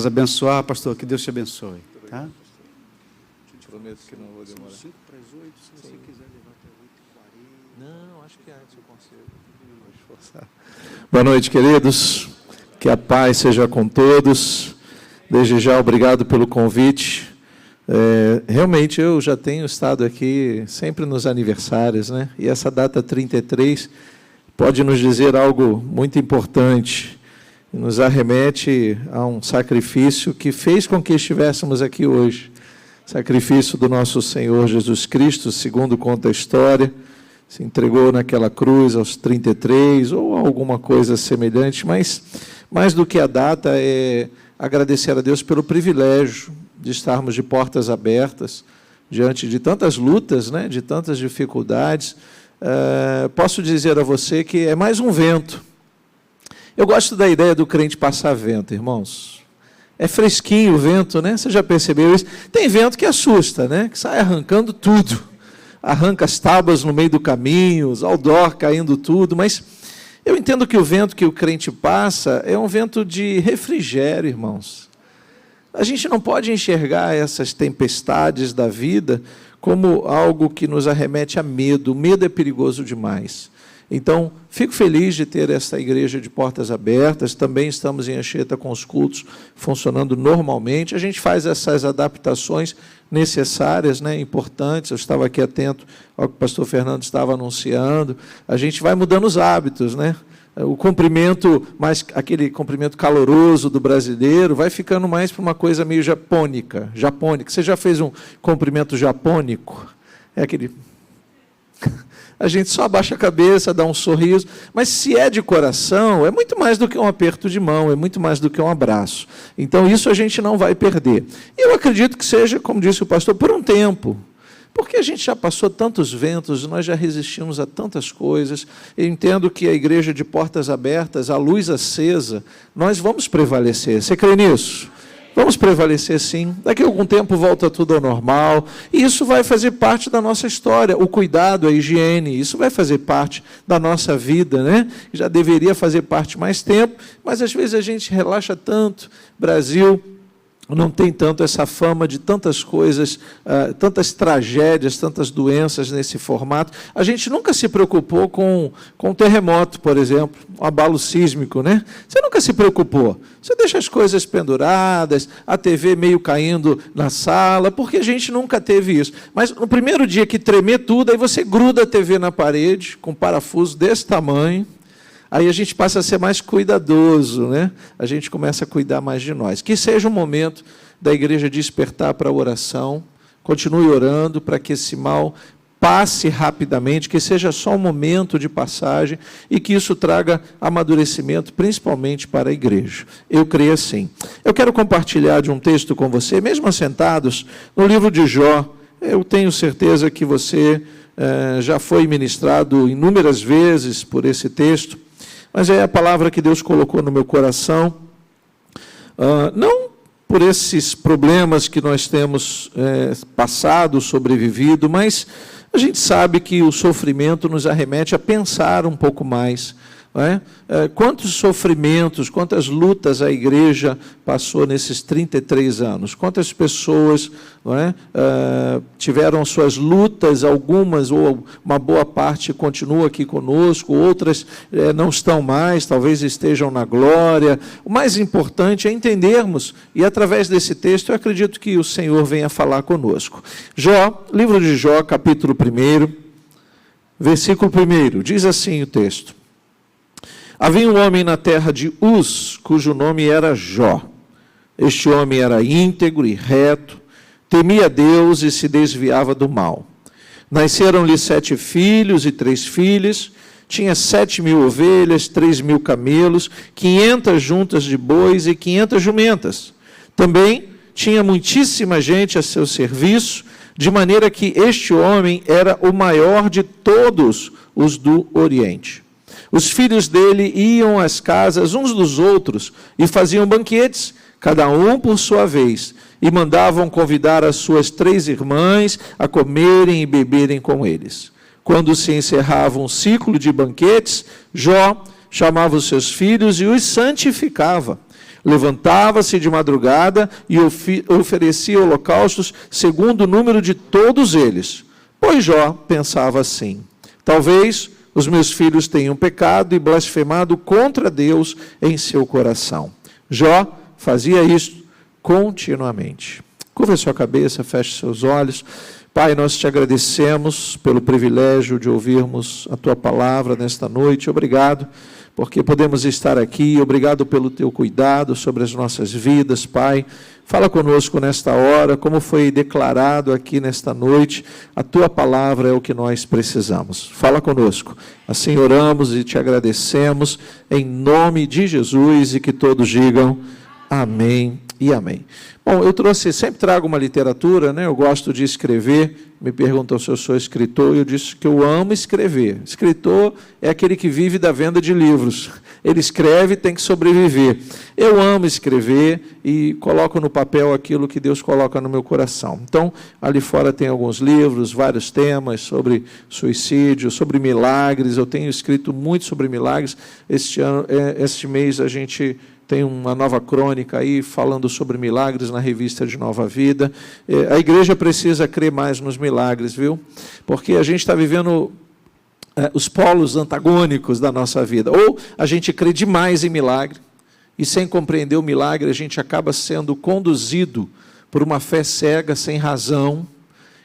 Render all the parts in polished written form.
Abençoar, pastor, que Deus te abençoe. Tá? Prometo que não vou demorar. São 5 para as 8, se você quiser levar até 8h40. Não, acho que antes eu consigo. Boa noite, queridos. Que a paz seja com todos. Desde já, obrigado pelo convite. Realmente, eu já tenho estado aqui sempre nos aniversários, né? E essa data 33 pode nos dizer algo muito importante. Nos arremete a um sacrifício que fez com que estivéssemos aqui hoje. Sacrifício do nosso Senhor Jesus Cristo, segundo conta a história, se entregou naquela cruz aos 33, ou alguma coisa semelhante, mas mais do que a data é agradecer a Deus pelo privilégio de estarmos de portas abertas, diante de tantas lutas, né, de tantas dificuldades. Posso dizer a você que é mais um vento. Eu gosto da ideia do crente passar vento, irmãos. É fresquinho o vento, né? Você já percebeu isso? Tem vento que assusta, né? Que sai arrancando tudo. Arranca as tábuas no meio do caminho, os outdoor caindo tudo, mas eu entendo que o vento que o crente passa é um vento de refrigério, irmãos. A gente não pode enxergar essas tempestades da vida como algo que nos arremete a medo. O medo é perigoso demais. Então, fico feliz de ter essa igreja de portas abertas. Também estamos em Anchieta com os cultos funcionando normalmente. A gente faz essas adaptações necessárias, né, importantes. Eu estava aqui atento ao que o pastor Fernando estava anunciando. A gente vai mudando os hábitos, né? O cumprimento, mais aquele cumprimento caloroso do brasileiro, vai ficando mais para uma coisa meio japônica. Você já fez um cumprimento japônico? É aquele... A gente só abaixa a cabeça, dá um sorriso, mas se é de coração, é muito mais do que um aperto de mão, é muito mais do que um abraço. Então, isso a gente não vai perder. E eu acredito que seja, como disse o pastor, por um tempo, porque a gente já passou tantos ventos, nós já resistimos a tantas coisas. Eu entendo que a igreja de portas abertas, a luz acesa, nós vamos prevalecer. Você crê nisso? Vamos prevalecer, sim. Daqui a algum tempo volta tudo ao normal. E isso vai fazer parte da nossa história. O cuidado, a higiene, isso vai fazer parte da nossa vida, né? Já deveria fazer parte mais tempo, mas às vezes a gente relaxa tanto. Brasil não tem tanto essa fama de tantas coisas, tantas tragédias, tantas doenças nesse formato. A gente nunca se preocupou com um terremoto, por exemplo, um abalo sísmico, né? Você nunca se preocupou. Você deixa as coisas penduradas, a TV meio caindo na sala, porque a gente nunca teve isso. Mas no primeiro dia que tremer tudo, aí você gruda a TV na parede, com um parafuso desse tamanho. Aí a gente passa a ser mais cuidadoso, né? A gente começa a cuidar mais de nós. Que seja um momento da igreja despertar para a oração, continue orando para que esse mal passe rapidamente, que seja só um momento de passagem e que isso traga amadurecimento, principalmente para a igreja. Eu creio assim. Eu quero compartilhar de um texto com você, mesmo assentados, no livro de Jó. Eu tenho certeza que você já foi ministrado inúmeras vezes por esse texto, mas é a palavra que Deus colocou no meu coração, não por esses problemas que nós temos passado, sobrevivido, mas a gente sabe que o sofrimento nos arremete a pensar um pouco mais. Não é? Quantos sofrimentos, quantas lutas a igreja passou nesses 33 anos? Quantas pessoas não é, tiveram suas lutas, algumas ou uma boa parte continua aqui conosco, outras não estão mais, talvez estejam na glória. O mais importante é entendermos, e através desse texto eu acredito que o Senhor venha falar conosco. Jó, livro de Jó, capítulo 1, versículo 1, diz assim o texto. Havia um homem na terra de Uz, cujo nome era Jó. Este homem era íntegro e reto, temia Deus e se desviava do mal. Nasceram-lhe 7 filhos e 3 filhas, tinha 7.000 ovelhas, 3.000 camelos, 500 juntas de bois e 500 jumentas. Também tinha muitíssima gente a seu serviço, de maneira que este homem era o maior de todos os do Oriente. Os filhos dele iam às casas uns dos outros e faziam banquetes, cada um por sua vez, e mandavam convidar as suas 3 irmãs a comerem e beberem com eles. Quando se encerrava um ciclo de banquetes, Jó chamava os seus filhos e os santificava. Levantava-se de madrugada e oferecia holocaustos segundo o número de todos eles. Pois Jó pensava assim: talvez os meus filhos tenham pecado e blasfemado contra Deus em seu coração. Jó fazia isso continuamente. Curva sua cabeça, feche seus olhos. Pai, nós te agradecemos pelo privilégio de ouvirmos a tua palavra nesta noite. Obrigado, porque podemos estar aqui. Obrigado pelo teu cuidado sobre as nossas vidas, Pai. Fala conosco nesta hora, como foi declarado aqui nesta noite, a tua palavra é o que nós precisamos. Fala conosco. Assim oramos e te agradecemos, em nome de Jesus, e que todos digam amém e amém. Bom, sempre trago uma literatura, né? Eu gosto de escrever. Me perguntam se eu sou escritor, e eu disse que eu amo escrever. Escritor é aquele que vive da venda de livros. Ele escreve e tem que sobreviver. Eu amo escrever e coloco no papel aquilo que Deus coloca no meu coração. Então, ali fora tem alguns livros, vários temas sobre suicídio, sobre milagres. Eu tenho escrito muito sobre milagres. Este mês a gente tem uma nova crônica aí falando sobre milagres na revista de Nova Vida. A igreja precisa crer mais nos milagres, viu? Porque a gente está vivendo os polos antagônicos da nossa vida. Ou a gente crê demais em milagre, e sem compreender o milagre, a gente acaba sendo conduzido por uma fé cega, sem razão.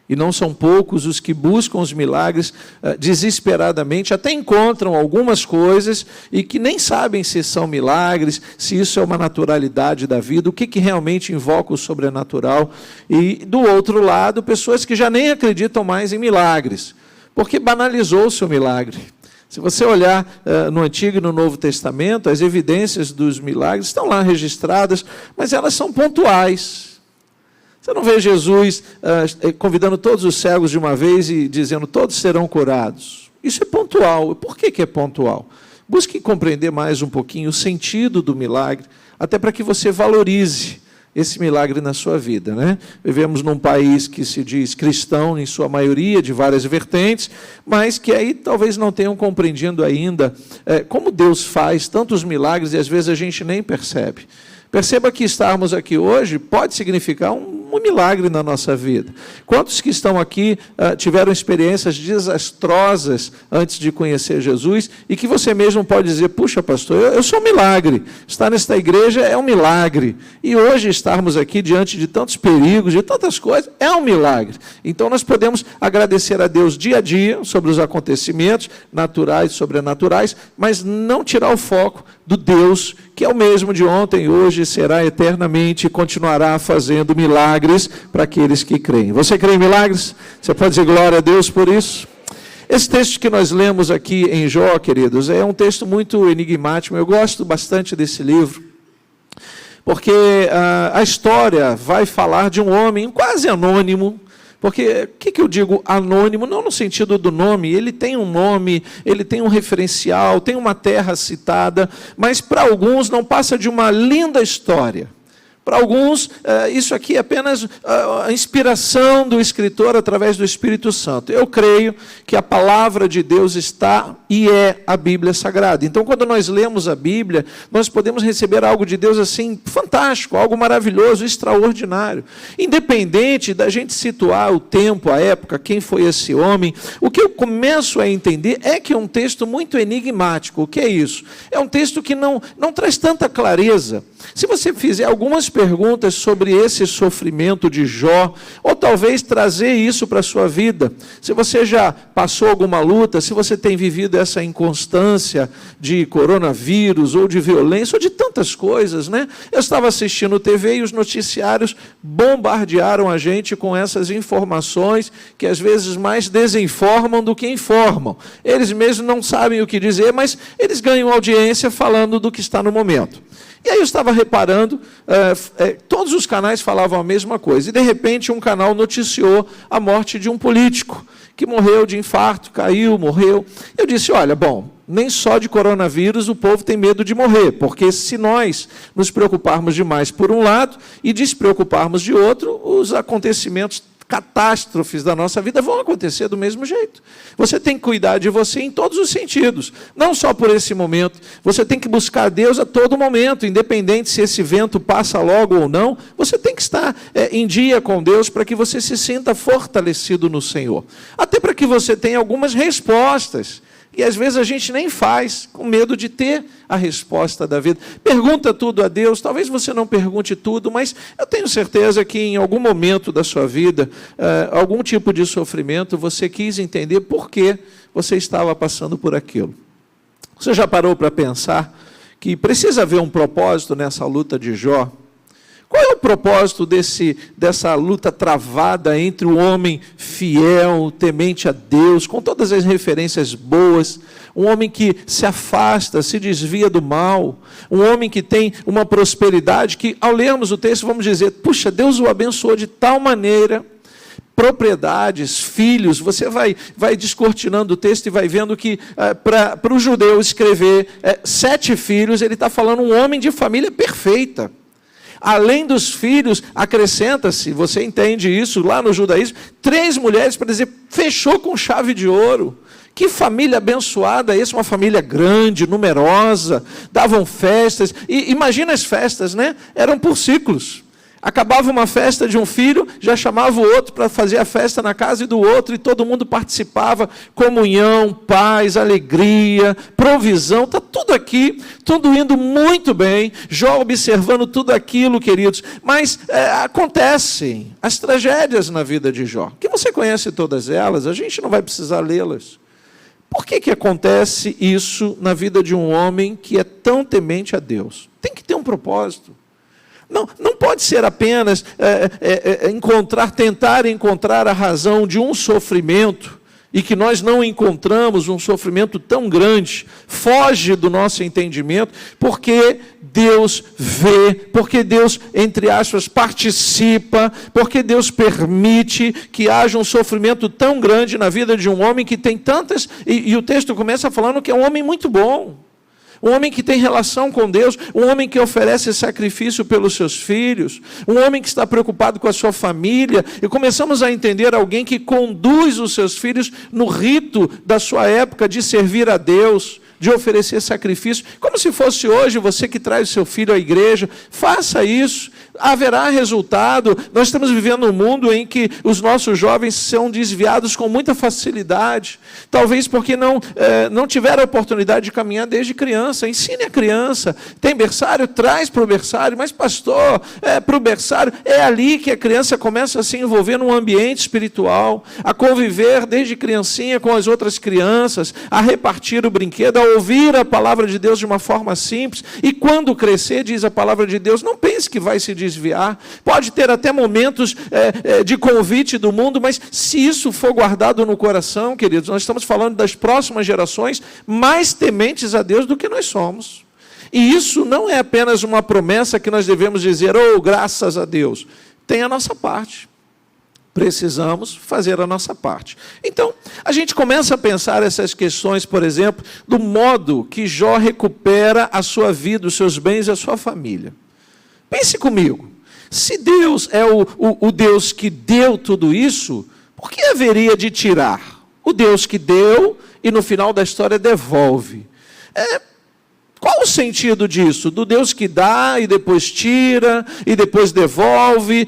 E não são poucos os que buscam os milagres desesperadamente, até encontram algumas coisas e que nem sabem se são milagres, se isso é uma naturalidade da vida, o que realmente invoca o sobrenatural. E, do outro lado, pessoas que já nem acreditam mais em milagres, porque banalizou-se o milagre. Se você olhar no Antigo e no Novo Testamento, as evidências dos milagres estão lá registradas, mas elas são pontuais. Você não vê Jesus convidando todos os cegos de uma vez e dizendo todos serão curados. Isso é pontual. Por que é pontual? Busque compreender mais um pouquinho o sentido do milagre, até para que você valorize esse milagre na sua vida, né? Vivemos num país que se diz cristão, em sua maioria, de várias vertentes, mas que aí talvez não tenham compreendido ainda como Deus faz tantos milagres e às vezes a gente nem percebe. Perceba que estarmos aqui hoje pode significar um milagre na nossa vida. Quantos que estão aqui tiveram experiências desastrosas antes de conhecer Jesus e que você mesmo pode dizer, puxa pastor, eu sou um milagre, estar nesta igreja é um milagre, e hoje estarmos aqui diante de tantos perigos, de tantas coisas, é um milagre. Então nós podemos agradecer a Deus dia a dia sobre os acontecimentos naturais e sobrenaturais, mas não tirar o foco do Deus que é o mesmo de ontem, hoje, será eternamente e continuará fazendo milagres para aqueles que creem. Você crê em milagres? Você pode dizer glória a Deus por isso? Esse texto que nós lemos aqui em Jó, queridos, é um texto muito enigmático. Eu gosto bastante desse livro, porque a história vai falar de um homem quase anônimo. Porque, o que eu digo anônimo? Não no sentido do nome, ele tem um nome, ele tem um referencial, tem uma terra citada, mas para alguns não passa de uma linda história. Para alguns, isso aqui é apenas a inspiração do escritor através do Espírito Santo. Eu creio que a palavra de Deus está e é a Bíblia Sagrada. Então, quando nós lemos a Bíblia, nós podemos receber algo de Deus assim, fantástico, algo maravilhoso, extraordinário. Independente da gente situar o tempo, a época, quem foi esse homem, o que eu começo a entender é que é um texto muito enigmático. O que é isso? É um texto que não traz tanta clareza. Se você fizer algumas perguntas sobre esse sofrimento de Jó, ou talvez trazer isso para a sua vida, se você já passou alguma luta, se você tem vivido essa inconstância de coronavírus, ou de violência, ou de tantas coisas, né? Eu estava assistindo TV e os noticiários bombardearam a gente com essas informações que às vezes mais desinformam do que informam. Eles mesmos não sabem o que dizer, mas eles ganham audiência falando do que está no momento. E aí eu estava reparando, todos os canais falavam a mesma coisa, e de repente um canal noticiou a morte de um político, que morreu de infarto, caiu, morreu. Eu disse, olha, bom, nem só de coronavírus o povo tem medo de morrer, porque se nós nos preocuparmos demais por um lado e despreocuparmos de outro, os acontecimentos catástrofes da nossa vida vão acontecer do mesmo jeito. Você tem que cuidar de você em todos os sentidos, não só por esse momento. Você tem que buscar Deus a todo momento, independente se esse vento passa logo ou não. Você tem que estar em dia com Deus para que você se sinta fortalecido no Senhor. Até para que você tenha algumas respostas. E às vezes a gente nem faz, com medo de ter a resposta da vida. Pergunta tudo a Deus, talvez você não pergunte tudo, mas eu tenho certeza que em algum momento da sua vida, algum tipo de sofrimento, você quis entender por que você estava passando por aquilo. Você já parou para pensar que precisa haver um propósito nessa luta de Jó? Qual é o propósito dessa luta travada entre o homem fiel, temente a Deus, com todas as referências boas, um homem que se afasta, se desvia do mal, um homem que tem uma prosperidade que, ao lermos o texto, vamos dizer, puxa, Deus o abençoou de tal maneira, propriedades, filhos, você vai descortinando o texto e vai vendo que para o judeu escrever 7 filhos, ele está falando um homem de família perfeita. Além dos filhos, acrescenta-se, você entende isso lá no judaísmo, 3 mulheres para dizer, fechou com chave de ouro. Que família abençoada, essa uma família grande, numerosa, davam festas, e imagina as festas, né? Eram por ciclos. Acabava uma festa de um filho, já chamava o outro para fazer a festa na casa do outro, e todo mundo participava, comunhão, paz, alegria, provisão, está tudo aqui, tudo indo muito bem, Jó observando tudo aquilo, queridos, mas acontecem as tragédias na vida de Jó, que você conhece todas elas, a gente não vai precisar lê-las. Por que acontece isso na vida de um homem que é tão temente a Deus? Tem que ter um propósito. Não pode ser apenas tentar encontrar a razão de um sofrimento e que nós não encontramos um sofrimento tão grande, foge do nosso entendimento, porque Deus vê, porque Deus, entre aspas, participa, porque Deus permite que haja um sofrimento tão grande na vida de um homem que tem tantas, e o texto começa falando que é um homem muito bom. Um homem que tem relação com Deus, um homem que oferece sacrifício pelos seus filhos, um homem que está preocupado com a sua família, e começamos a entender alguém que conduz os seus filhos no rito da sua época de servir a Deus, de oferecer sacrifício, como se fosse hoje você que traz o seu filho à igreja, faça isso, haverá resultado. Nós estamos vivendo um mundo em que os nossos jovens são desviados com muita facilidade, talvez porque não tiveram a oportunidade de caminhar desde criança. Ensine a criança, tem berçário, traz para o berçário, mas pastor, para o berçário, é ali que a criança começa a se envolver num ambiente espiritual, a conviver desde criancinha com as outras crianças, a repartir o brinquedo, a ouvir a palavra de Deus de uma forma simples, e quando crescer, diz a palavra de Deus, não pense que vai se desviar, pode ter até momentos de convite do mundo, mas se isso for guardado no coração, queridos, nós estamos falando das próximas gerações mais tementes a Deus do que nós somos. E isso não é apenas uma promessa que nós devemos dizer, oh, graças a Deus, tem a nossa parte. Precisamos fazer a nossa parte. Então, a gente começa a pensar essas questões, por exemplo, do modo que Jó recupera a sua vida, os seus bens e a sua família. Pense comigo, se Deus é o Deus que deu tudo isso, por que haveria de tirar? O Deus que deu e no final da história devolve. Qual o sentido disso? Do Deus que dá e depois tira e depois devolve?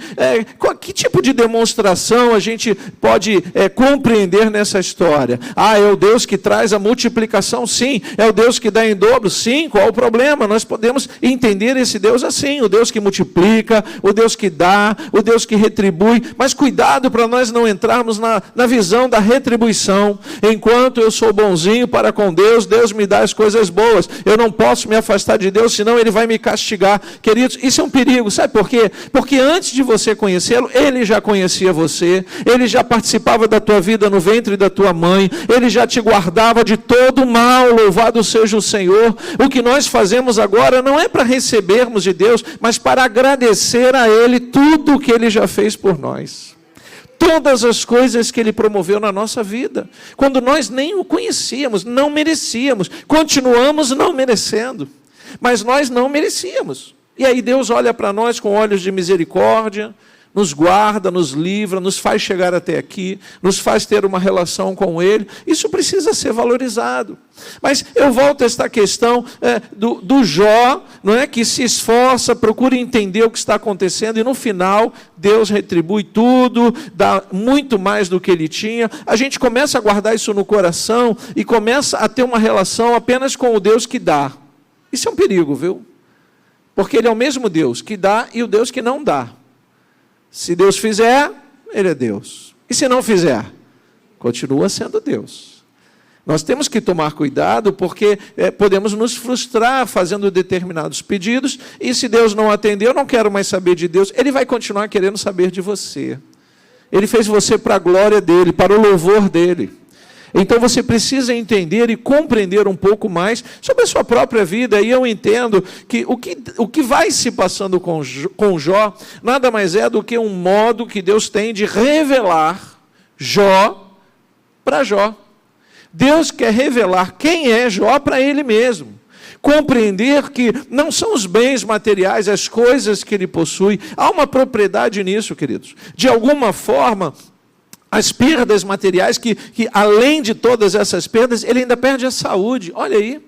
Que tipo de demonstração a gente pode compreender nessa história? É o Deus que traz a multiplicação? Sim. É o Deus que dá em dobro? Sim. Qual o problema? Nós podemos entender esse Deus assim, o Deus que multiplica, o Deus que dá, o Deus que retribui, mas cuidado para nós não entrarmos na visão da retribuição. Enquanto eu sou bonzinho para com Deus, Deus me dá as coisas boas. Eu não posso me afastar de Deus, senão Ele vai me castigar. Queridos, isso é um perigo, sabe por quê? Porque antes de você conhecê-lo, Ele já conhecia você, Ele já participava da tua vida no ventre da tua mãe, Ele já te guardava de todo mal, louvado seja o Senhor. O que nós fazemos agora não é para recebermos de Deus, mas para agradecer a Ele tudo o que Ele já fez por nós. Todas as coisas que Ele promoveu na nossa vida, quando nós nem o conhecíamos, não merecíamos, continuamos não merecendo, mas nós não merecíamos. E aí Deus olha para nós com olhos de misericórdia, nos guarda, nos livra, nos faz chegar até aqui, nos faz ter uma relação com Ele. Isso precisa ser valorizado. Mas eu volto a esta questão do Jó, não é, que se esforça, procura entender o que está acontecendo, e no final Deus retribui tudo, dá muito mais do que ele tinha. A gente começa a guardar isso no coração e começa a ter uma relação apenas com o Deus que dá. Isso é um perigo, viu? Porque Ele é o mesmo Deus que dá e o Deus que não dá. Se Deus fizer, Ele é Deus. E se não fizer, continua sendo Deus. Nós temos que tomar cuidado, porque podemos nos frustrar fazendo determinados pedidos, e se Deus não atender, eu não quero mais saber de Deus, Ele vai continuar querendo saber de você. Ele fez você para a glória dEle, para o louvor dEle. Então você precisa entender e compreender um pouco mais sobre a sua própria vida, e eu entendo que o que vai se passando com Jó, nada mais é do que um modo que Deus tem de revelar Jó para Jó. Deus quer revelar quem é Jó para Ele mesmo. Compreender que não são os bens materiais, as coisas que ele possui. Há uma propriedade nisso, queridos. De alguma forma, as perdas materiais, que além de todas essas perdas, ele ainda perde a saúde. Olha aí.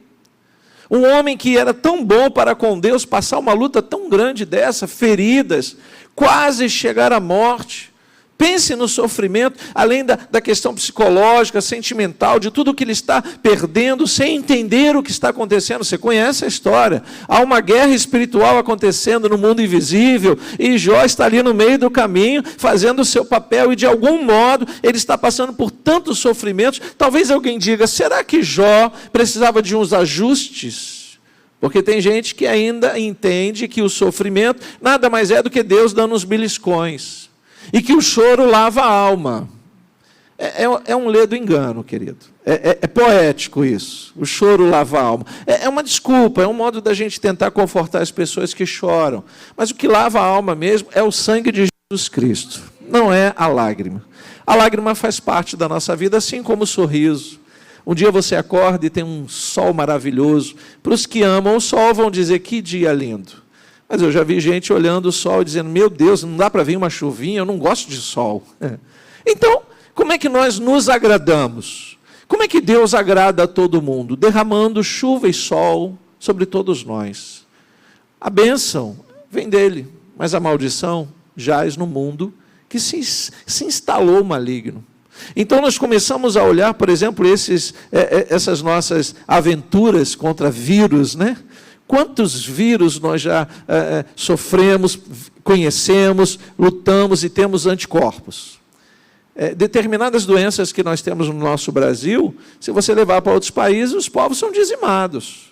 Um homem que era tão bom para com Deus, passar uma luta tão grande dessa, feridas, quase chegar à morte. Pense no sofrimento, além da questão psicológica, sentimental, de tudo que ele está perdendo, sem entender o que está acontecendo. Você conhece a história. Há uma guerra espiritual acontecendo no mundo invisível, e Jó está ali no meio do caminho, fazendo o seu papel, e de algum modo ele está passando por tantos sofrimentos. Talvez alguém diga, será que Jó precisava de uns ajustes? Porque tem gente que ainda entende que o sofrimento nada mais é do que Deus dando uns beliscões. E que o choro lava a alma. É um ledo engano, querido. É poético isso. O choro lava a alma. É uma desculpa, é um modo da gente tentar confortar as pessoas que choram. Mas o que lava a alma mesmo é o sangue de Jesus Cristo. Não é a lágrima. A lágrima faz parte da nossa vida, assim como o sorriso. Um dia você acorda e tem um sol maravilhoso. Para os que amam o sol vão dizer, que dia lindo. Mas eu já vi gente olhando o sol e dizendo, meu Deus, não dá para vir uma chuvinha, eu não gosto de sol. Então, como é que nós nos agradamos? Como é que Deus agrada a todo mundo? Derramando chuva e sol sobre todos nós. A bênção vem dele, mas a maldição jaz no mundo que se instalou maligno. Então nós começamos a olhar, por exemplo, essas nossas aventuras contra vírus, né? Quantos vírus nós já sofremos, conhecemos, lutamos e temos anticorpos? Determinadas doenças que nós temos no nosso Brasil, se você levar para outros países, os povos são dizimados.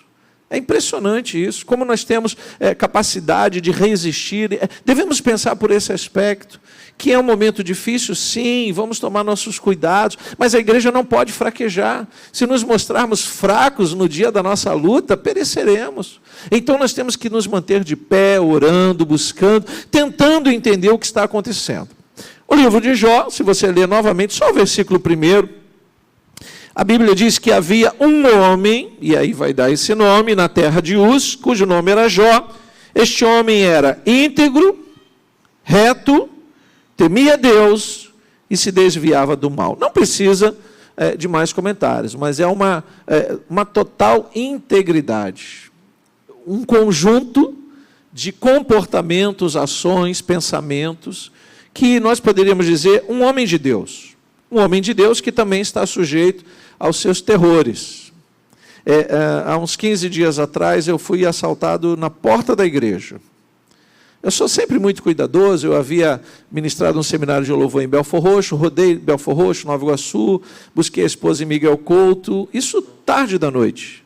É impressionante isso, como nós temos capacidade de resistir. Devemos pensar por esse aspecto, que é um momento difícil, sim, vamos tomar nossos cuidados, mas a igreja não pode fraquejar. Se nos mostrarmos fracos no dia da nossa luta, pereceremos. Então nós temos que nos manter de pé, orando, buscando, tentando entender o que está acontecendo. O livro de Jó, se você ler novamente, só o versículo 1, a Bíblia diz que havia um homem, e aí vai dar esse nome, na terra de Uz, cujo nome era Jó. Este homem era íntegro, reto, temia Deus e se desviava do mal. Não precisa de mais comentários, mas é uma total integridade. Um conjunto de comportamentos, ações, pensamentos, que nós poderíamos dizer um homem de Deus. Um homem de Deus que também está sujeito aos seus terrores. Há uns 15 dias atrás, eu fui assaltado na porta da igreja. Eu sou sempre muito cuidadoso, eu havia ministrado um seminário de louvor em Belfor Roxo, rodei Belfor Roxo, Nova Iguaçu, busquei a esposa em Miguel Couto, isso tarde da noite,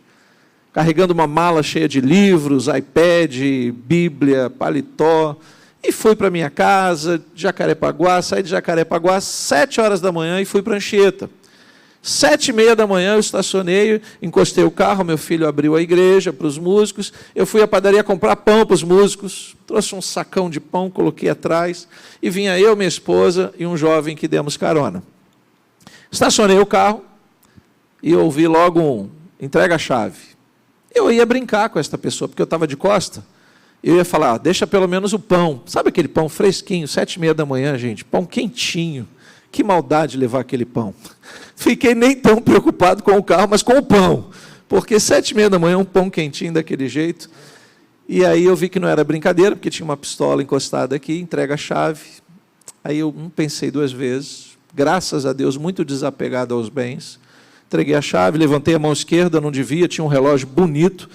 carregando uma mala cheia de livros, iPad, Bíblia, paletó, e fui para minha casa, Jacarepaguá, saí de Jacarepaguá às 7 horas da manhã e fui para Anchieta. 7h30 da manhã eu estacionei, encostei o carro, meu filho abriu a igreja para os músicos, eu fui à padaria comprar pão para os músicos, trouxe um sacão de pão, coloquei atrás, e vinha eu, minha esposa e um jovem que demos carona. Estacionei o carro e ouvi logo entrega a chave. Eu ia brincar com esta pessoa, porque eu estava de costa, eu ia falar, deixa pelo menos o pão. Sabe aquele pão fresquinho, 7h30 da manhã, gente, pão quentinho. Que maldade levar aquele pão. Fiquei nem tão preocupado com o carro, mas com o pão. Porque 7h30 da manhã, um pão quentinho daquele jeito. E aí eu vi que não era brincadeira, porque tinha uma pistola encostada aqui, entrega a chave. Aí eu não pensei 2 vezes, graças a Deus, muito desapegado aos bens. Entreguei a chave, levantei a mão esquerda, não devia, tinha um relógio bonito.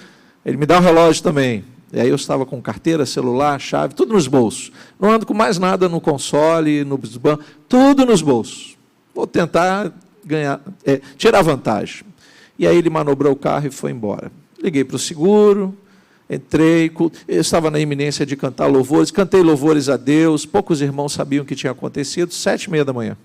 Ele me dá o relógio também. E aí eu estava com carteira, celular, chave, tudo nos bolsos. Não ando com mais nada no console, no banco, tudo nos bolsos. Vou tentar tirar vantagem. E aí ele manobrou o carro e foi embora. Liguei para o seguro, entrei, eu estava na iminência de cantar louvores, cantei louvores a Deus, poucos irmãos sabiam o que tinha acontecido, 7h30 da manhã.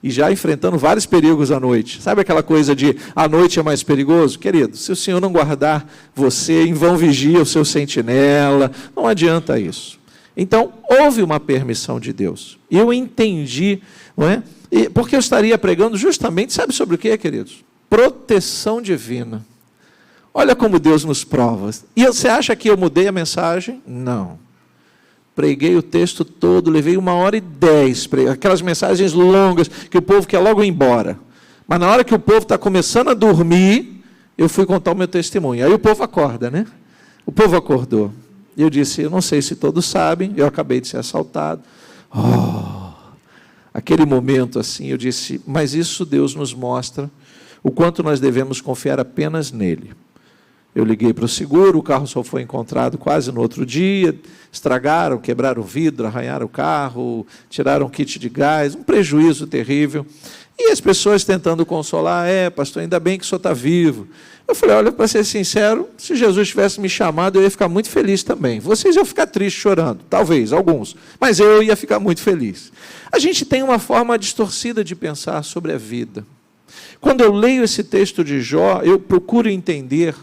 E já enfrentando vários perigos à noite. Sabe aquela coisa de, à noite é mais perigoso? Querido, se o Senhor não guardar você, em vão vigia o seu sentinela, não adianta isso. Então, houve uma permissão de Deus. E eu entendi, não é? Porque eu estaria pregando justamente, sabe sobre o que, queridos? Proteção divina. Olha como Deus nos prova. E você acha que eu mudei a mensagem? Não. Preguei o texto todo, levei 1h10, aquelas mensagens longas, que o povo quer logo ir embora. Mas na hora que o povo está começando a dormir, eu fui contar o meu testemunho. Aí o povo acorda, né? O povo acordou. E eu disse, eu não sei se todos sabem, eu acabei de ser assaltado. Aquele momento assim, eu disse, mas isso Deus nos mostra o quanto nós devemos confiar apenas nele. Eu liguei para o seguro, o carro só foi encontrado quase no outro dia, estragaram, quebraram o vidro, arranharam o carro, tiraram o kit de gás, um prejuízo terrível. E as pessoas tentando consolar, pastor, ainda bem que o senhor está vivo. Eu falei, olha, para ser sincero, se Jesus tivesse me chamado, eu ia ficar muito feliz também. Vocês iam ficar tristes chorando, talvez, alguns, mas eu ia ficar muito feliz. A gente tem uma forma distorcida de pensar sobre a vida. Quando eu leio esse texto de Jó, eu procuro entender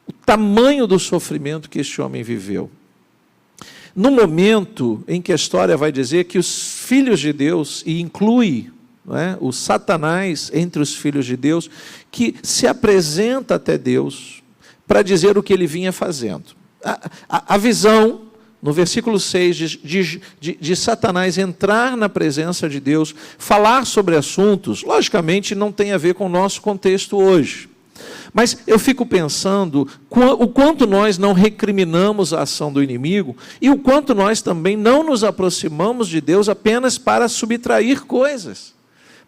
o tamanho do sofrimento que este homem viveu. No momento em que a história vai dizer que os filhos de Deus, e inclui o Satanás entre os filhos de Deus, que se apresenta até Deus para dizer o que ele vinha fazendo. A visão, no versículo 6, de Satanás entrar na presença de Deus, falar sobre assuntos, logicamente não tem a ver com o nosso contexto hoje. Mas eu fico pensando o quanto nós não recriminamos a ação do inimigo e o quanto nós também não nos aproximamos de Deus apenas para subtrair coisas,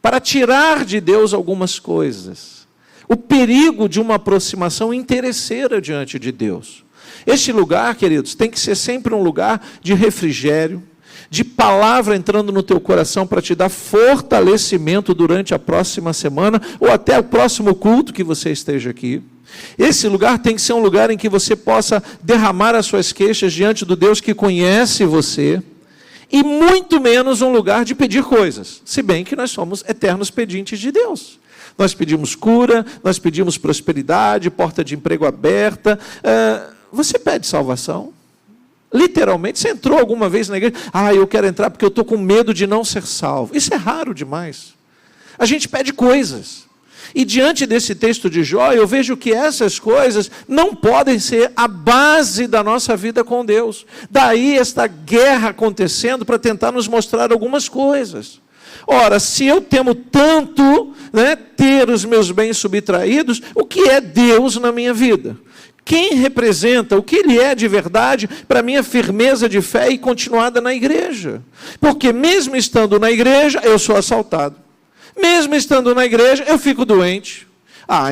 para tirar de Deus algumas coisas. O perigo de uma aproximação interesseira diante de Deus. Este lugar, queridos, tem que ser sempre um lugar de refrigério, de palavra entrando no teu coração para te dar fortalecimento durante a próxima semana ou até o próximo culto que você esteja aqui. Esse lugar tem que ser um lugar em que você possa derramar as suas queixas diante do Deus que conhece você e muito menos um lugar de pedir coisas, se bem que nós somos eternos pedintes de Deus. Nós pedimos cura, nós pedimos prosperidade, porta de emprego aberta. Você pede salvação? Literalmente, você entrou alguma vez na igreja? Eu quero entrar porque eu estou com medo de não ser salvo. Isso é raro demais. A gente pede coisas. E diante desse texto de Jó, eu vejo que essas coisas não podem ser a base da nossa vida com Deus. Daí esta guerra acontecendo para tentar nos mostrar algumas coisas. Ora, se eu temo tanto ter os meus bens subtraídos, o que é Deus na minha vida? Quem representa, o que Ele é de verdade para a minha firmeza de fé e continuada na igreja? Porque mesmo estando na igreja, eu sou assaltado. Mesmo estando na igreja, eu fico doente.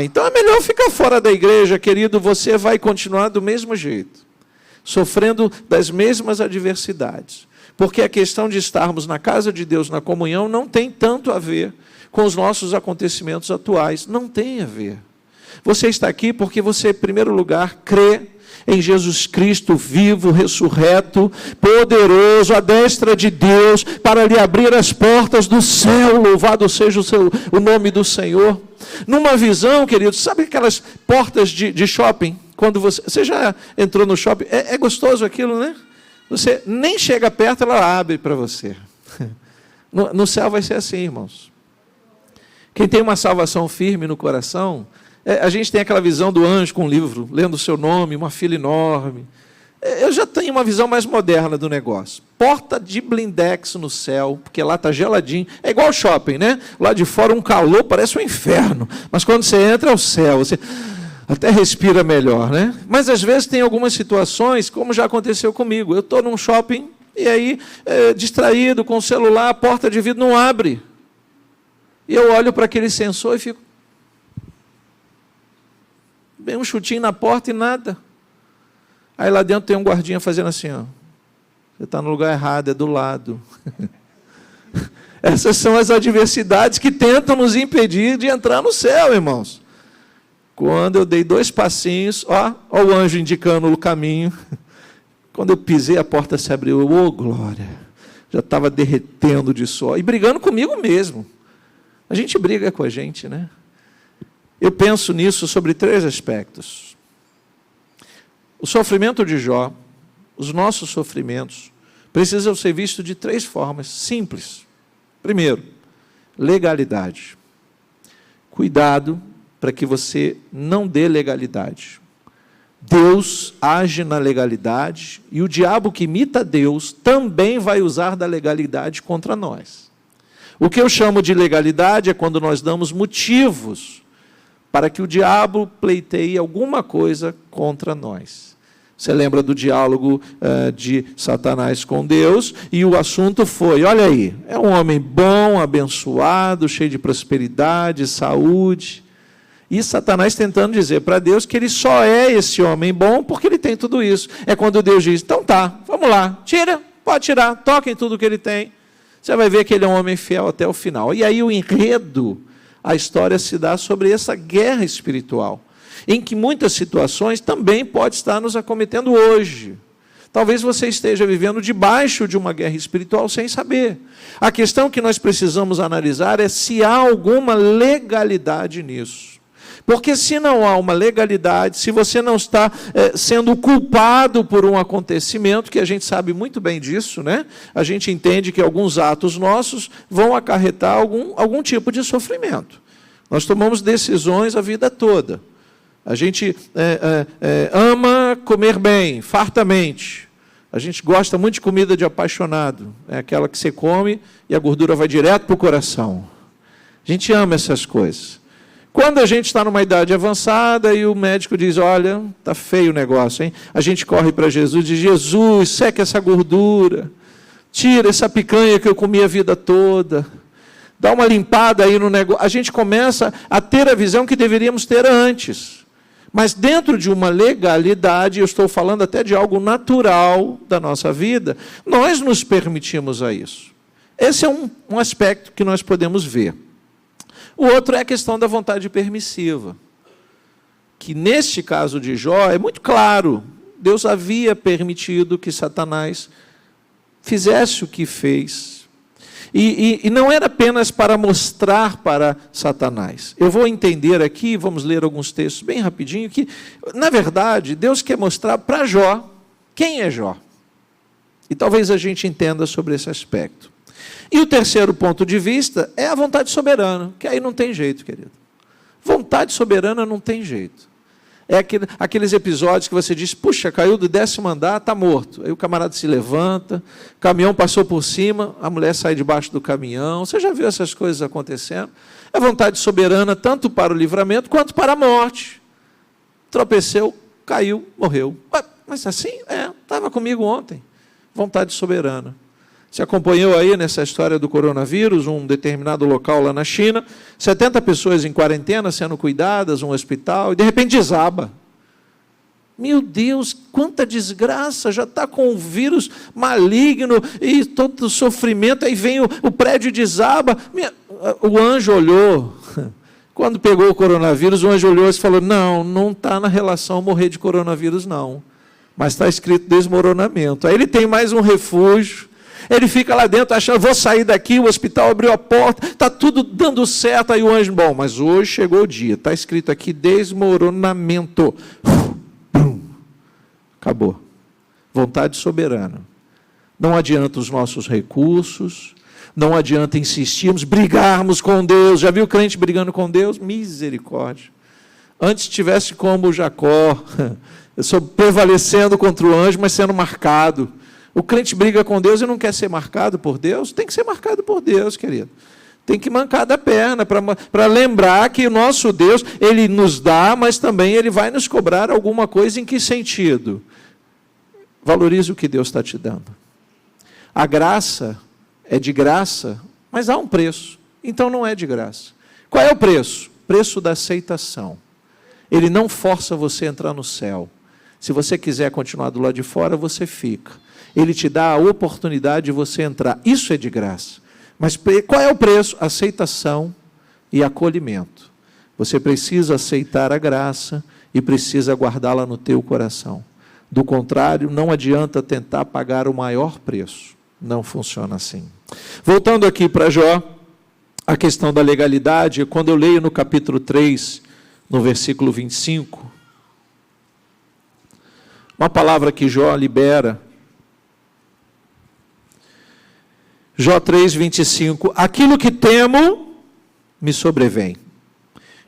Então é melhor ficar fora da igreja, querido, você vai continuar do mesmo jeito. Sofrendo das mesmas adversidades. Porque a questão de estarmos na casa de Deus, na comunhão, não tem tanto a ver com os nossos acontecimentos atuais. Não tem a ver. Você está aqui porque você, em primeiro lugar, crê em Jesus Cristo vivo, ressurreto, poderoso, à destra de Deus, para lhe abrir as portas do céu. Louvado seja o nome do Senhor. Numa visão, queridos, sabe aquelas portas de shopping? Quando você já entrou no shopping, é gostoso aquilo, né? Você nem chega perto, ela abre para você. No céu vai ser assim, irmãos. Quem tem uma salvação firme no coração, a gente tem aquela visão do anjo com um livro, lendo o seu nome, uma fila enorme. Eu já tenho uma visão mais moderna do negócio. Porta de blindex no céu, porque lá está geladinho. É igual shopping, né? Lá de fora um calor, parece um inferno. Mas quando você entra, é o céu. Você até respira melhor, né? Mas às vezes tem algumas situações, como já aconteceu comigo. Eu estou num shopping e aí, distraído com o celular, a porta de vidro não abre. E eu olho para aquele sensor e fico... Bem um chutinho na porta e nada. Aí lá dentro tem um guardinha fazendo assim, ó. Você está no lugar errado, é do lado. Essas são as adversidades que tentam nos impedir de entrar no céu, irmãos. Quando eu dei 2 passinhos, ó o anjo indicando o caminho. Quando eu pisei, a porta se abriu. Ô, glória! Já estava derretendo de suor. E brigando comigo mesmo. A gente briga com a gente, né? Eu penso nisso sobre 3 aspectos. O sofrimento de Jó, os nossos sofrimentos, precisam ser vistos de 3 formas simples. Primeiro, legalidade. Cuidado para que você não dê legalidade. Deus age na legalidade e o diabo que imita Deus também vai usar da legalidade contra nós. O que eu chamo de legalidade é quando nós damos motivos para que o diabo pleiteie alguma coisa contra nós. Você lembra do diálogo de Satanás com Deus? E o assunto foi, olha aí, é um homem bom, abençoado, cheio de prosperidade, saúde. E Satanás tentando dizer para Deus que ele só é esse homem bom porque ele tem tudo isso. É quando Deus diz, então tá, vamos lá, tira, pode tirar, toquem tudo que ele tem. Você vai ver que ele é um homem fiel até o final. E aí o enredo, a história se dá sobre essa guerra espiritual, em que muitas situações também pode estar nos acometendo hoje. Talvez você esteja vivendo debaixo de uma guerra espiritual sem saber. A questão que nós precisamos analisar é se há alguma legalidade nisso. Porque se não há uma legalidade, se você não está sendo culpado por um acontecimento, que a gente sabe muito bem disso, né? A gente entende que alguns atos nossos vão acarretar algum tipo de sofrimento. Nós tomamos decisões a vida toda. A gente ama comer bem, fartamente. A gente gosta muito de comida de apaixonado. É aquela que você come e a gordura vai direto para o coração. A gente ama essas coisas. Quando a gente está numa idade avançada e o médico diz, olha, está feio o negócio, hein? A gente corre para Jesus e diz, Jesus, seca essa gordura, tira essa picanha que eu comi a vida toda, dá uma limpada aí no negócio. A gente começa a ter a visão que deveríamos ter antes. Mas dentro de uma legalidade, eu estou falando até de algo natural da nossa vida, nós nos permitimos a isso. Esse é um aspecto que nós podemos ver. O outro é a questão da vontade permissiva, que neste caso de Jó é muito claro, Deus havia permitido que Satanás fizesse o que fez, e não era apenas para mostrar para Satanás. Eu vou entender aqui, vamos ler alguns textos bem rapidinho, que, na verdade, Deus quer mostrar para Jó quem é Jó. E talvez a gente entenda sobre esse aspecto. E o terceiro ponto de vista é a vontade soberana, que aí não tem jeito, querido. Vontade soberana não tem jeito. É aqueles episódios que você diz, puxa, caiu do 10º andar, está morto. Aí o camarada se levanta, o caminhão passou por cima, a mulher sai debaixo do caminhão. Você já viu essas coisas acontecendo? É vontade soberana tanto para o livramento quanto para a morte. Tropeceu, caiu, morreu. Mas assim, estava comigo ontem. Vontade soberana. Você acompanhou aí nessa história do coronavírus, um determinado local lá na China, 70 pessoas em quarentena sendo cuidadas, um hospital, e de repente desaba. Meu Deus, quanta desgraça, já está com um vírus maligno e todo sofrimento, aí vem o prédio desaba. O anjo olhou, quando pegou o coronavírus, o anjo olhou e falou, não está na relação morrer de coronavírus, não. Mas está escrito desmoronamento. Aí ele tem mais um refúgio, ele fica lá dentro achando, vou sair daqui, o hospital abriu a porta, está tudo dando certo, aí o anjo, bom, mas hoje chegou o dia, está escrito aqui desmoronamento. Acabou. Vontade soberana. Não adianta os nossos recursos, não adianta insistirmos, brigarmos com Deus. Já viu o crente brigando com Deus? Misericórdia. Antes tivesse como Jacó, prevalecendo contra o anjo, mas sendo marcado. O crente briga com Deus e não quer ser marcado por Deus? Tem que ser marcado por Deus, querido. Tem que mancar da perna para lembrar que o nosso Deus, Ele nos dá, mas também Ele vai nos cobrar alguma coisa. Em que sentido? Valorize o que Deus está te dando. A graça é de graça, mas há um preço. Então não é de graça. Qual é o preço? Preço da aceitação. Ele não força você a entrar no céu. Se você quiser continuar do lado de fora, você fica. Ele te dá a oportunidade de você entrar. Isso é de graça. Mas qual é o preço? Aceitação e acolhimento. Você precisa aceitar a graça e precisa guardá-la no teu coração. Do contrário, não adianta tentar pagar o maior preço. Não funciona assim. Voltando aqui para Jó, a questão da legalidade, quando eu leio no capítulo 3, no versículo 25, uma palavra que Jó libera. Jó 3, 25. Aquilo que temo me sobrevém,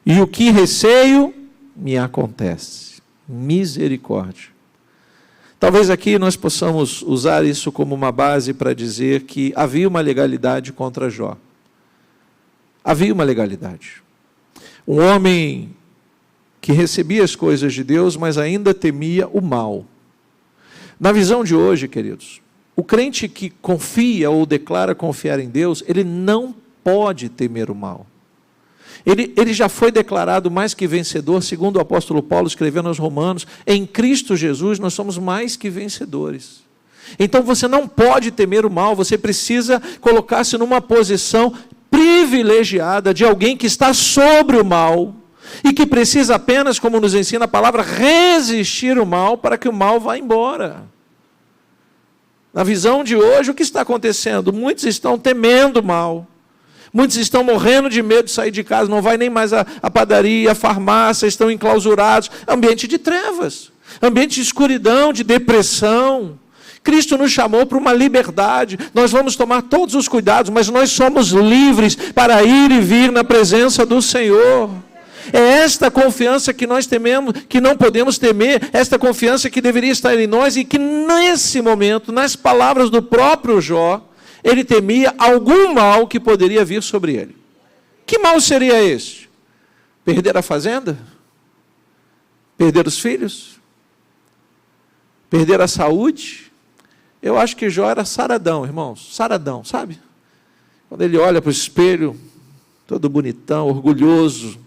e o que receio me acontece. Misericórdia. Talvez aqui nós possamos usar isso como uma base para dizer que havia uma legalidade contra Jó. Havia uma legalidade. Um homem que recebia as coisas de Deus, mas ainda temia o mal. Na visão de hoje, queridos, o crente que confia ou declara confiar em Deus, ele não pode temer o mal. Ele já foi declarado mais que vencedor, segundo o apóstolo Paulo escrevendo aos Romanos, em Cristo Jesus nós somos mais que vencedores. Então você não pode temer o mal, você precisa colocar-se numa posição privilegiada de alguém que está sobre o mal e que precisa apenas, como nos ensina a palavra, resistir o mal para que o mal vá embora. Na visão de hoje, o que está acontecendo? Muitos estão temendo o mal. Muitos estão morrendo de medo de sair de casa, não vai nem mais à padaria, à farmácia, estão enclausurados. Ambiente de trevas, ambiente de escuridão, de depressão. Cristo nos chamou para uma liberdade. Nós vamos tomar todos os cuidados, mas nós somos livres para ir e vir na presença do Senhor. É esta confiança que nós tememos, que não podemos temer, esta confiança que deveria estar em nós e que nesse momento, nas palavras do próprio Jó, ele temia algum mal que poderia vir sobre ele. Que mal seria este? Perder a fazenda? Perder os filhos? Perder a saúde? Eu acho que Jó era saradão, irmãos, saradão, sabe? Quando ele olha para o espelho, todo bonitão, orgulhoso.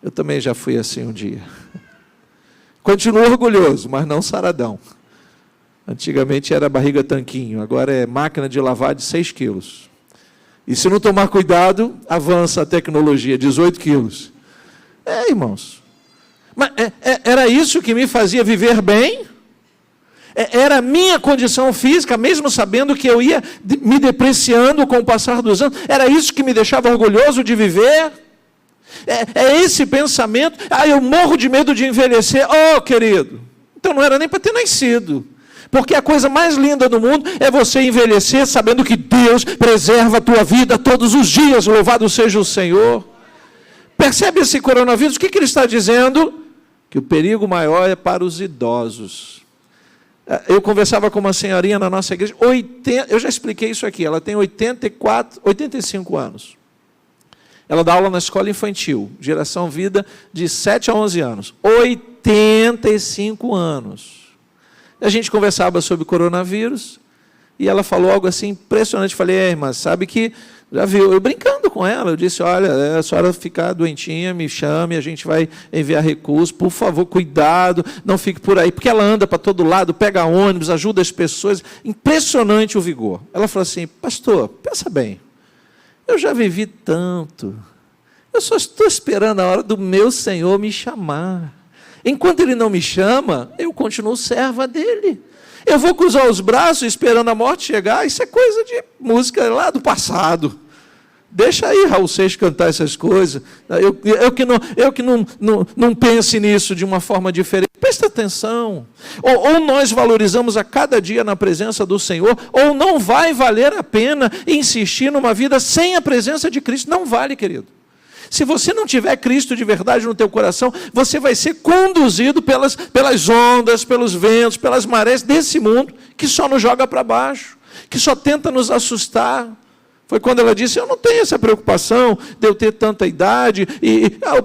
Eu também já fui assim um dia. Continuo orgulhoso, mas não saradão. Antigamente era barriga tanquinho, agora é máquina de lavar de 6 quilos. E se não tomar cuidado, avança a tecnologia, 18 quilos. Irmãos. Mas era isso que me fazia viver bem? Era a minha condição física, mesmo sabendo que eu ia me depreciando com o passar dos anos? Era isso que me deixava orgulhoso de viver? É esse pensamento? Eu morro de medo de envelhecer. Oh, querido, então não era nem para ter nascido. Porque a coisa mais linda do mundo é você envelhecer sabendo que Deus preserva a tua vida todos os dias, louvado seja o Senhor. Percebe esse coronavírus? O que ele está dizendo? Que o perigo maior é para os idosos. Eu conversava com uma senhorinha na nossa igreja, eu já expliquei isso aqui, ela tem 85 anos. Ela dá aula na escola infantil, geração vida de 7 a 11 anos. 85 anos. A gente conversava sobre coronavírus e ela falou algo assim impressionante. Eu falei, irmã, sabe que já viu? Eu brincando com ela, eu disse, olha, a senhora ficar doentinha, me chame, a gente vai enviar recursos, por favor, cuidado, não fique por aí, porque ela anda para todo lado, pega ônibus, ajuda as pessoas, impressionante o vigor. Ela falou assim, pastor, pensa bem, eu já vivi tanto, eu só estou esperando a hora do meu Senhor me chamar. Enquanto Ele não me chama, eu continuo serva dEle. Eu vou cruzar os braços esperando a morte chegar, isso é coisa de música lá do passado. Deixa aí Raul Seixas cantar essas coisas. Eu que não pense nisso de uma forma diferente. Presta atenção. Ou nós valorizamos a cada dia na presença do Senhor, ou não vai valer a pena insistir numa vida sem a presença de Cristo. Não vale, querido. Se você não tiver Cristo de verdade no teu coração, você vai ser conduzido pelas ondas, pelos ventos, pelas marés desse mundo, que só nos joga para baixo, que só tenta nos assustar. Foi quando ela disse, eu não tenho essa preocupação de eu ter tanta idade,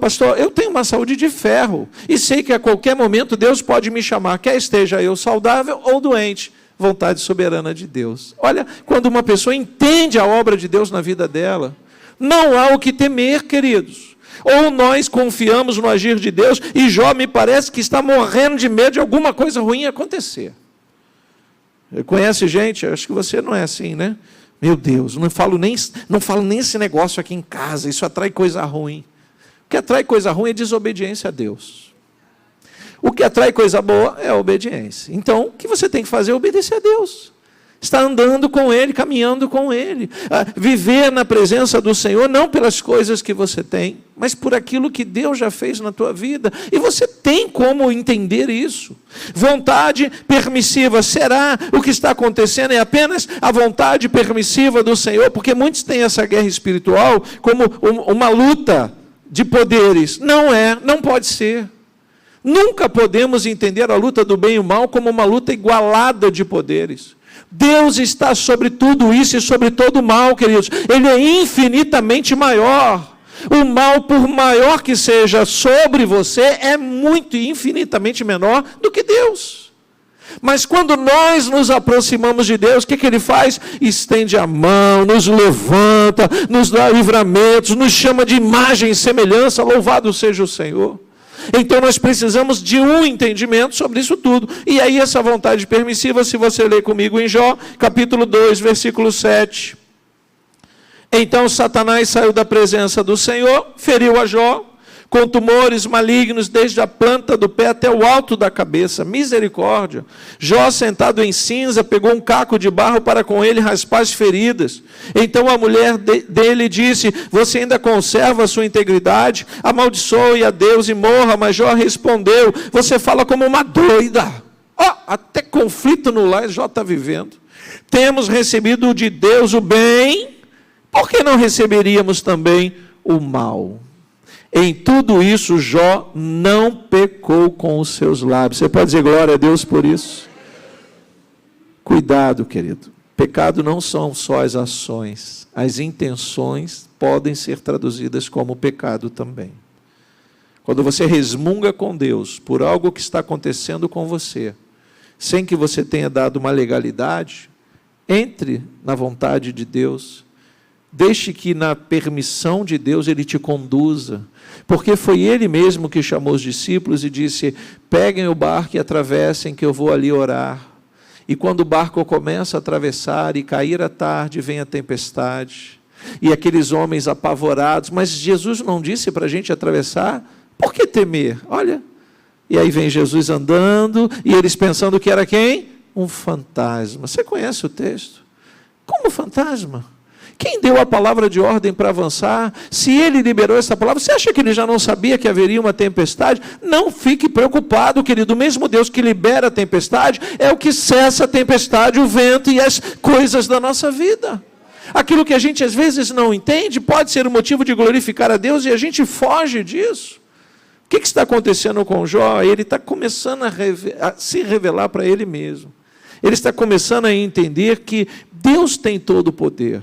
pastor, eu tenho uma saúde de ferro, e sei que a qualquer momento Deus pode me chamar, quer esteja eu saudável ou doente, vontade soberana de Deus. Olha, quando uma pessoa entende a obra de Deus na vida dela, não há o que temer, queridos. Ou nós confiamos no agir de Deus, e Jó me parece que está morrendo de medo de alguma coisa ruim acontecer. Conhece gente? Acho que você não é assim, né? Meu Deus, não falo nem esse negócio aqui em casa, isso atrai coisa ruim. O que atrai coisa ruim é desobediência a Deus. O que atrai coisa boa é a obediência. Então, o que você tem que fazer é obedecer a Deus. Estar andando com Ele, caminhando com Ele. Viver na presença do Senhor, não pelas coisas que você tem, mas por aquilo que Deus já fez na tua vida. E você tem como entender isso. Vontade permissiva. Será o que está acontecendo é apenas a vontade permissiva do Senhor? Porque muitos têm essa guerra espiritual como uma luta de poderes. Não é, não pode ser. Nunca podemos entender a luta do bem e o mal como uma luta igualada de poderes. Deus está sobre tudo isso e sobre todo o mal, queridos. Ele é infinitamente maior. O mal, por maior que seja sobre você, é muito e infinitamente menor do que Deus. Mas quando nós nos aproximamos de Deus, o que Ele faz? Estende a mão, nos levanta, nos dá livramentos, nos chama de imagem e semelhança. Louvado seja o Senhor. Então nós precisamos de um entendimento sobre isso tudo. E aí essa vontade permissiva, se você ler comigo em Jó, capítulo 2, versículo 7. Então Satanás saiu da presença do Senhor, feriu a Jó, com tumores malignos desde a planta do pé até o alto da cabeça. Misericórdia. Jó, sentado em cinza, pegou um caco de barro para com ele raspar as feridas. Então a mulher dele disse, você ainda conserva a sua integridade? Amaldiçoe a Deus e morra. Mas Jó respondeu, você fala como uma doida. Até conflito no lar Jó está vivendo. Temos recebido de Deus o bem, por que não receberíamos também o mal? Em tudo isso, Jó não pecou com os seus lábios. Você pode dizer glória a Deus por isso? Cuidado, querido. Pecado não são só as ações. As intenções podem ser traduzidas como pecado também. Quando você resmunga com Deus por algo que está acontecendo com você, sem que você tenha dado uma legalidade, entre na vontade de Deus. Deixe que na permissão de Deus Ele te conduza, porque foi Ele mesmo que chamou os discípulos e disse, peguem o barco e atravessem que eu vou ali orar. E quando o barco começa a atravessar e cair a tarde, vem a tempestade, e aqueles homens apavorados, mas Jesus não disse para a gente atravessar? Por que temer? Olha, e aí vem Jesus andando, e eles pensando que era quem? Um fantasma. Você conhece o texto? Como fantasma? Quem deu a palavra de ordem para avançar? Se ele liberou essa palavra, você acha que ele já não sabia que haveria uma tempestade? Não fique preocupado, querido. O mesmo Deus que libera a tempestade é o que cessa a tempestade, o vento e as coisas da nossa vida. Aquilo que a gente às vezes não entende pode ser um motivo de glorificar a Deus e a gente foge disso. O que está acontecendo com Jó? Ele está começando a se revelar para ele mesmo. Ele está começando a entender que Deus tem todo o poder.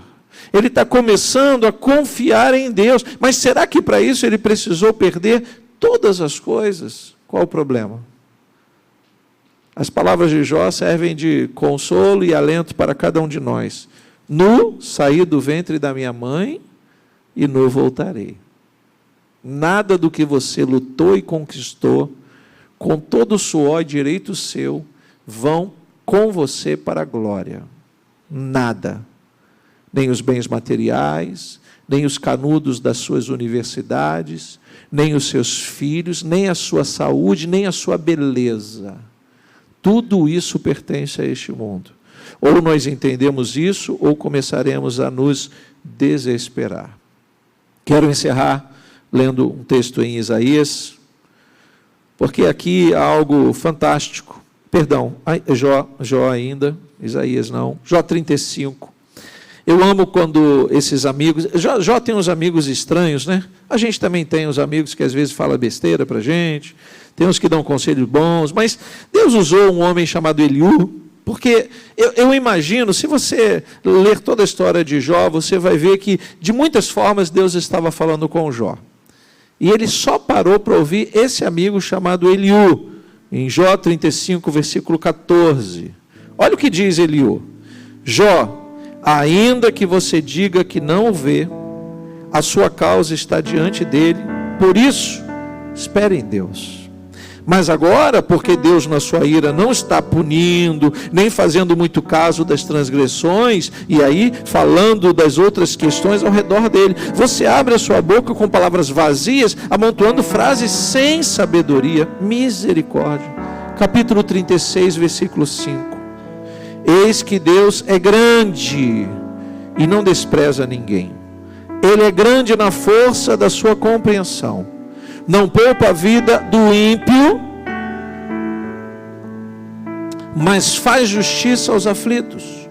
Ele está começando a confiar em Deus. Mas será que para isso ele precisou perder todas as coisas? Qual o problema? As palavras de Jó servem de consolo e alento para cada um de nós. Nu saí do ventre da minha mãe e nu voltarei. Nada do que você lutou e conquistou, com todo o suor e direito seu, vão com você para a glória. Nada. Nem os bens materiais, nem os canudos das suas universidades, nem os seus filhos, nem a sua saúde, nem a sua beleza. Tudo isso pertence a este mundo. Ou nós entendemos isso, ou começaremos a nos desesperar. Quero encerrar lendo um texto em Isaías, porque aqui há algo fantástico. Perdão, Jó ainda, Isaías não, Jó 35. Eu amo quando esses amigos... Jó tem uns amigos estranhos, né? A gente também tem uns amigos que às vezes falam besteira para a gente, tem uns que dão conselhos bons, mas Deus usou um homem chamado Eliú, porque eu imagino, se você ler toda a história de Jó, você vai ver que de muitas formas Deus estava falando com Jó. E ele só parou para ouvir esse amigo chamado Eliú, em Jó 35, versículo 14. Olha o que diz Eliú. Jó, ainda que você diga que não o vê, a sua causa está diante dele, por isso, espere em Deus. Mas agora, porque Deus na sua ira não está punindo, nem fazendo muito caso das transgressões, e aí falando das outras questões ao redor dele, você abre a sua boca com palavras vazias, amontoando frases sem sabedoria. Misericórdia. Capítulo 36, versículo 5. Eis que Deus é grande e não despreza ninguém. Ele é grande na força da sua compreensão. Não poupa a vida do ímpio, mas faz justiça aos aflitos.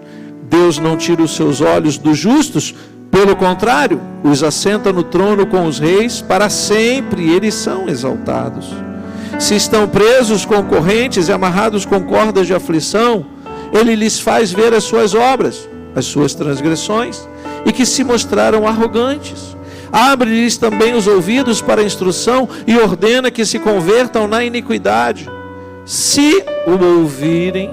Deus não tira os seus olhos dos justos, pelo contrário, os assenta no trono com os reis, para sempre eles são exaltados. Se estão presos com correntes e amarrados com cordas de aflição, Ele lhes faz ver as suas obras, as suas transgressões, e que se mostraram arrogantes. Abre-lhes também os ouvidos para a instrução e ordena que se convertam na iniquidade. Se o ouvirem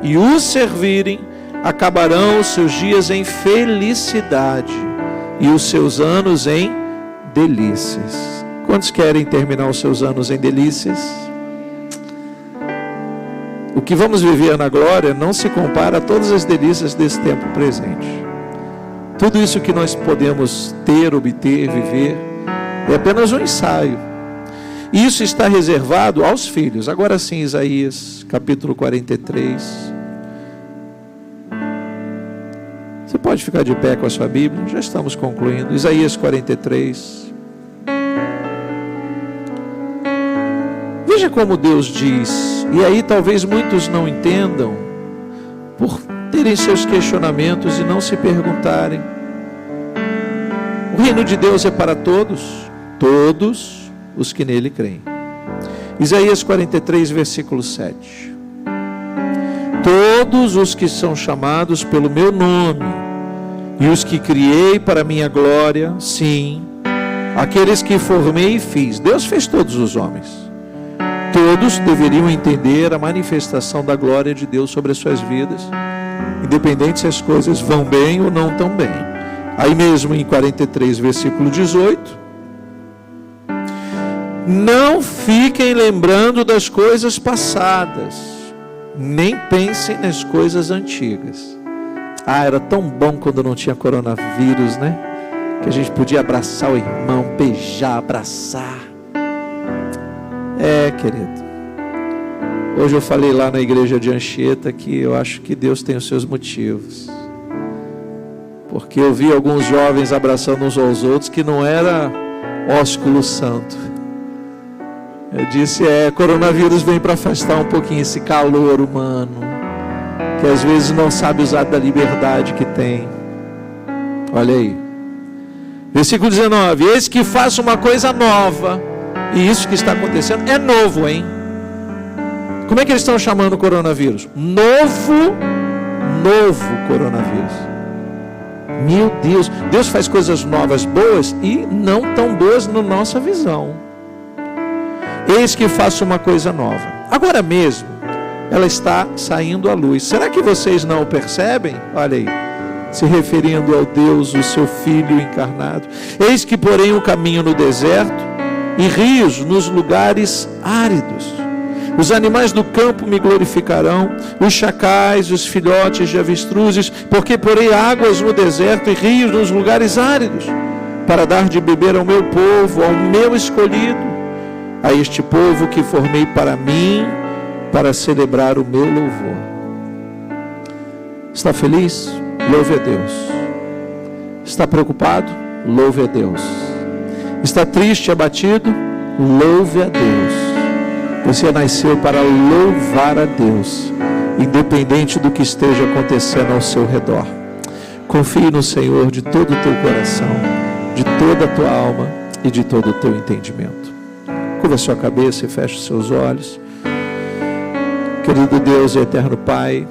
e o servirem, acabarão os seus dias em felicidade e os seus anos em delícias. Quantos querem terminar os seus anos em delícias? O que vamos viver na glória não se compara a todas as delícias desse tempo presente. Tudo isso que nós podemos ter, obter, viver, é apenas um ensaio. E isso está reservado aos filhos. Agora sim, Isaías, capítulo 43. Você pode ficar de pé com a sua Bíblia, já estamos concluindo. Isaías 43. Veja como Deus diz, e aí talvez muitos não entendam, por terem seus questionamentos e não se perguntarem. O reino de Deus é para todos, todos os que nele creem. Isaías 43, versículo 7. Todos os que são chamados pelo meu nome, e os que criei para minha glória, sim, aqueles que formei e fiz. Deus fez todos os homens. Todos deveriam entender a manifestação da glória de Deus sobre as suas vidas, independente se as coisas vão bem ou não tão bem. Aí mesmo em 43, versículo 18. Não fiquem lembrando das coisas passadas, nem pensem nas coisas antigas. Era tão bom quando não tinha coronavírus, né? Que a gente podia abraçar o irmão, beijar, abraçar. Querido, hoje eu falei lá na igreja de Anchieta que eu acho que Deus tem os seus motivos, porque eu vi alguns jovens abraçando uns aos outros que não era ósculo santo. Eu disse, coronavírus vem para afastar um pouquinho esse calor humano, que às vezes não sabe usar da liberdade que tem. Olha aí, versículo 19, eis que faço uma coisa nova. E isso que está acontecendo é novo, hein? Como é que eles estão chamando o coronavírus? Novo coronavírus. Meu Deus, Deus faz coisas novas, boas e não tão boas na nossa visão. Eis que faço uma coisa nova. Agora mesmo, ela está saindo à luz. Será que vocês não o percebem? Olha aí, se referindo ao Deus, o seu Filho encarnado. Eis que porém um caminho no deserto e rios nos lugares áridos. Os animais do campo me glorificarão, os chacais, os filhotes de avestruzes, porque porei águas no deserto e rios nos lugares áridos, para dar de beber ao meu povo, ao meu escolhido, a este povo que formei para mim, para celebrar o meu louvor. Está feliz? Louve a Deus. Está preocupado? Louve a Deus. Está triste, abatido? Louve a Deus. Você nasceu para louvar a Deus, independente do que esteja acontecendo ao seu redor. Confie no Senhor de todo o teu coração, de toda a tua alma e de todo o teu entendimento. Curva a sua cabeça e feche os seus olhos. Querido Deus e eterno Pai,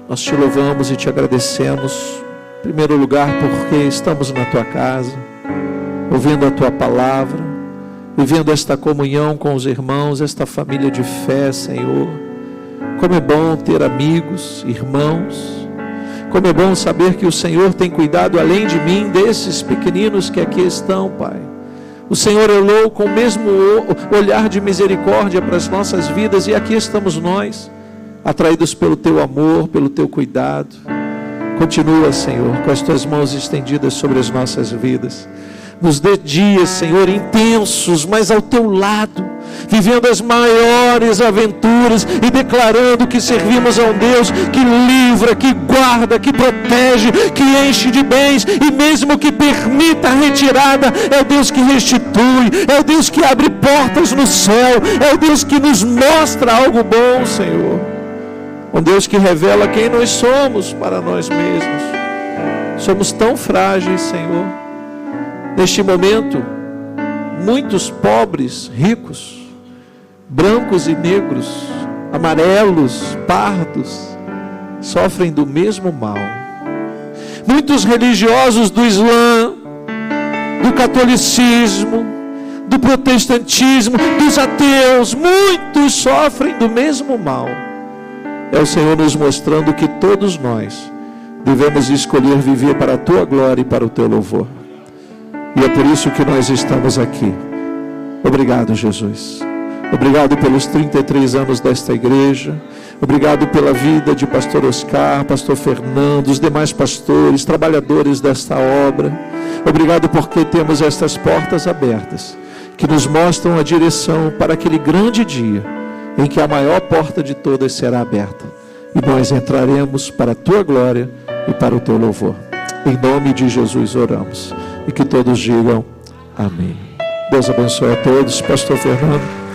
nós te louvamos e te agradecemos, em primeiro lugar, porque estamos na tua casa, ouvindo a tua palavra, vivendo esta comunhão com os irmãos, esta família de fé, Senhor. Como é bom ter amigos, irmãos. Como é bom saber que o Senhor tem cuidado, além de mim, desses pequeninos que aqui estão, Pai. O Senhor olhou com o mesmo olhar de misericórdia para as nossas vidas, e aqui estamos nós, atraídos pelo teu amor, pelo teu cuidado. Continua, Senhor, com as tuas mãos estendidas sobre as nossas vidas. Nos dê dias, Senhor, intensos, mas ao teu lado, vivendo as maiores aventuras e declarando que servimos a um Deus que livra, que guarda, que protege, que enche de bens, e mesmo que permita a retirada, é o Deus que restitui, é o Deus que abre portas no céu, é o Deus que nos mostra algo bom, Senhor. Um Deus que revela quem nós somos para nós mesmos. Somos tão frágeis, Senhor. Neste momento, muitos pobres, ricos, brancos e negros, amarelos, pardos, sofrem do mesmo mal. Muitos religiosos do Islã, do catolicismo, do protestantismo, dos ateus, muitos sofrem do mesmo mal. É o Senhor nos mostrando que todos nós devemos escolher viver para a tua glória e para o teu louvor. E é por isso que nós estamos aqui. Obrigado, Jesus. Obrigado pelos 33 anos desta igreja. Obrigado pela vida de pastor Oscar, pastor Fernando, os demais pastores, trabalhadores desta obra. Obrigado porque temos estas portas abertas, que nos mostram a direção para aquele grande dia, em que a maior porta de todas será aberta. E nós entraremos para a tua glória e para o teu louvor. Em nome de Jesus oramos. E que todos digam amém. Deus abençoe a todos. Pastor Fernando.